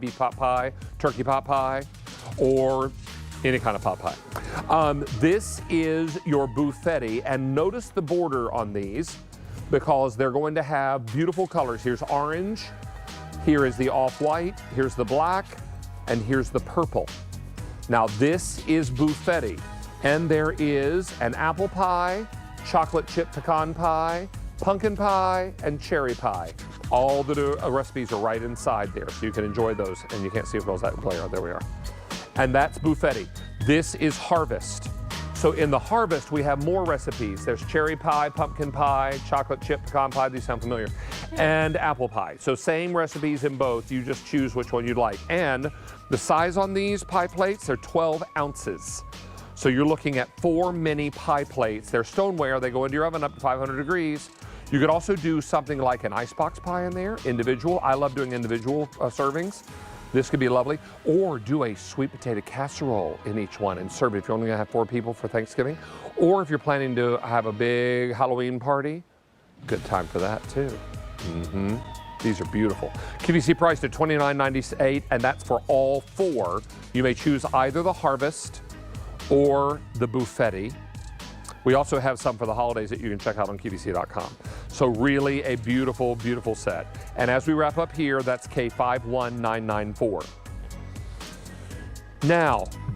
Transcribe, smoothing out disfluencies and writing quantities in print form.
beef pot pie, turkey pot pie, or any kind of pot pie. This is your buffetti, and notice the border on these because they're going to have beautiful colors. Here's orange, here is the off-white, here's the black, and here's the purple. Now this is buffetti, and there is an apple pie, chocolate chip pecan pie, pumpkin pie, and cherry pie. All the recipes are right inside there, so you can enjoy those. And you can't see it because that glare. There we are. And that's buffetti. This is harvest. So in the harvest, we have more recipes. There's cherry pie, pumpkin pie, chocolate chip pecan pie. These sound familiar. And apple pie. So same recipes in both. You just choose which one you'd like. And the size on these pie plates are 12 ounces. So you're looking at 4 mini pie plates. They're stoneware. They go into your oven up to 500 degrees. You could also do something like an icebox pie in there, individual. I love doing individual servings. This could be lovely. Or do a sweet potato casserole in each one and serve it if you're only gonna have 4 people for Thanksgiving. Or if you're planning to have a big Halloween party, good time for that too. These are beautiful. QVC priced at $29.98, and that's for all 4. You may choose either the harvest or the buffetti. We also have some for the holidays that you can check out on QVC.com. So really a beautiful, beautiful set. And as we wrap up here, that's K51994. Now,